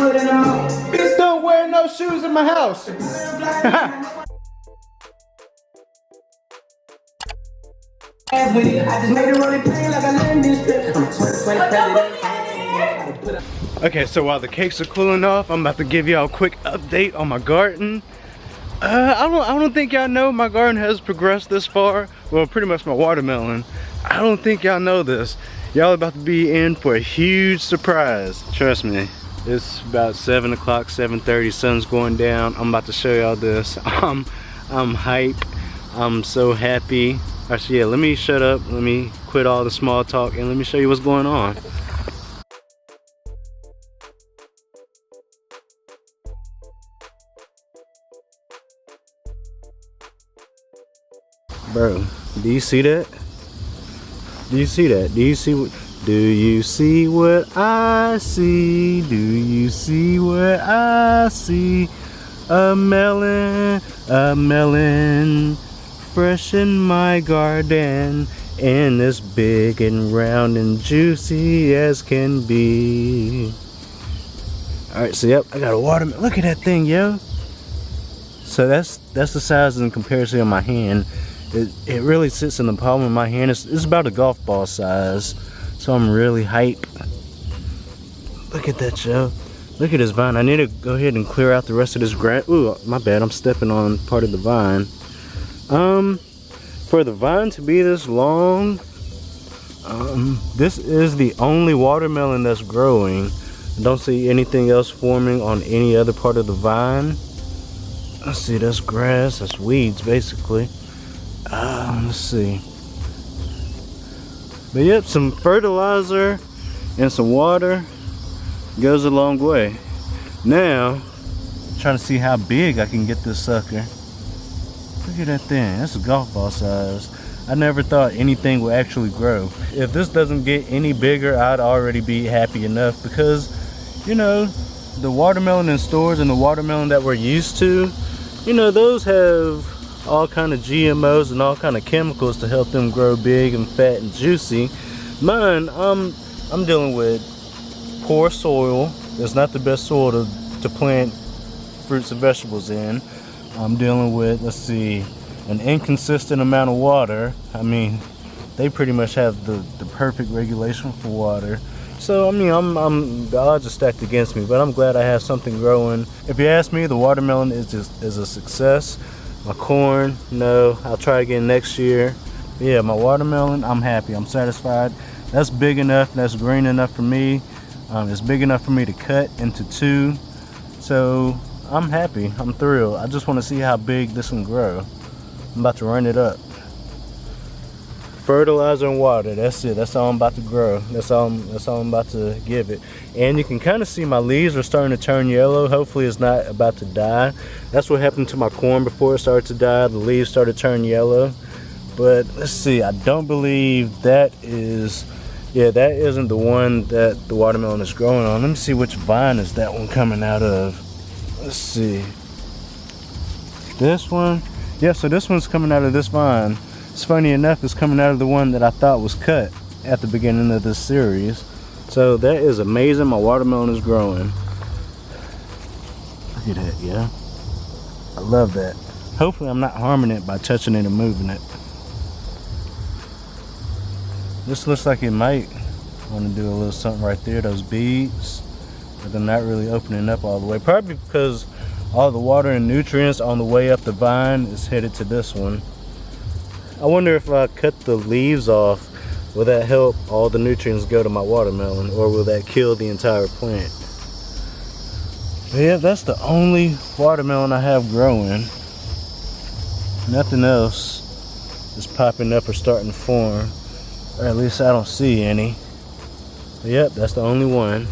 Bitch, don't wear no shoes in my house. Okay, so while the cakes are cooling off, I'm about to give y'all a quick update on my garden. I don't think y'all know my garden has progressed this far. Well, pretty much my watermelon. I don't think y'all know this. Y'all about to be in for a huge surprise. Trust me, it's about 7 o'clock, 7:30, sun's going down. I'm about to show y'all this. I'm hype. I'm so happy. Actually, yeah, let me shut up. Let me quit all the small talk and let me show you what's going on. Bro, do you see that? Do you see that? Do you see what? Do you see what I see? Do you see what I see? A melon, fresh in my garden, and as big and round and juicy as can be. All right, so yep, I got a watermelon. Look at that thing, yo. So that's the size in comparison of my hand. It really sits in the palm of my hand. It's about a golf ball size. So I'm really hype. Look at that, Joe. Look at this vine. I need to go ahead and clear out the rest of this grass. Ooh, my bad. I'm stepping on part of the vine. For the vine to be this long, this is the only watermelon that's growing. I don't see anything else forming on any other part of the vine. Let's see, that's grass. That's weeds, basically. Let's see. But yep, some fertilizer and some water goes a long way. Now, trying to see how big I can get this sucker. Look at that thing. That's a golf ball size. I never thought anything would actually grow. If this doesn't get any bigger, I'd already be happy enough, because, you know, the watermelon in stores and the watermelon that we're used to, you know, those have all kind of GMOs and all kind of chemicals to help them grow big and fat and juicy. Mine, I'm dealing with poor soil. It's not the best soil to plant fruits and vegetables in. I'm dealing with, let's see, an inconsistent amount of water. I mean, they pretty much have the perfect regulation for water. So I mean, the odds are stacked against me, but I'm glad I have something growing. If you ask me, the watermelon is a success. My corn, no, I'll try again next year. Yeah, my watermelon, I'm happy, I'm satisfied. That's big enough, that's green enough for me. It's big enough for me to cut into 2. So I'm happy, I'm thrilled. I just want to see how big this can grow. I'm about to run it up. Fertilizer and water, that's it. That's all I'm about to grow. That's all I'm about to give it. And you can kind of see my leaves are starting to turn yellow. Hopefully it's not about to die. That's what happened to my corn before it started to die. The leaves started to turn yellow. But let's see, I don't believe that is, yeah, that isn't the one that the watermelon is growing on. Let me see which vine is that one coming out of. Let's see. This one? Yeah, so this one's coming out of this vine. It's funny enough, it's coming out of the one that I thought was cut at the beginning of this series. So that is amazing. My watermelon is growing. Look at that, yeah. I love that. Hopefully I'm not harming it by touching it and moving it. This looks like it might want to do a little something right there, those beads. But they're not really opening up all the way. Probably because all the water and nutrients on the way up the vine is headed to this one. I wonder if I cut the leaves off, will that help all the nutrients go to my watermelon, or will that kill the entire plant? But yeah, that's the only watermelon I have growing. Nothing else is popping up or starting to form, or at least I don't see any. But yep, that's the only one.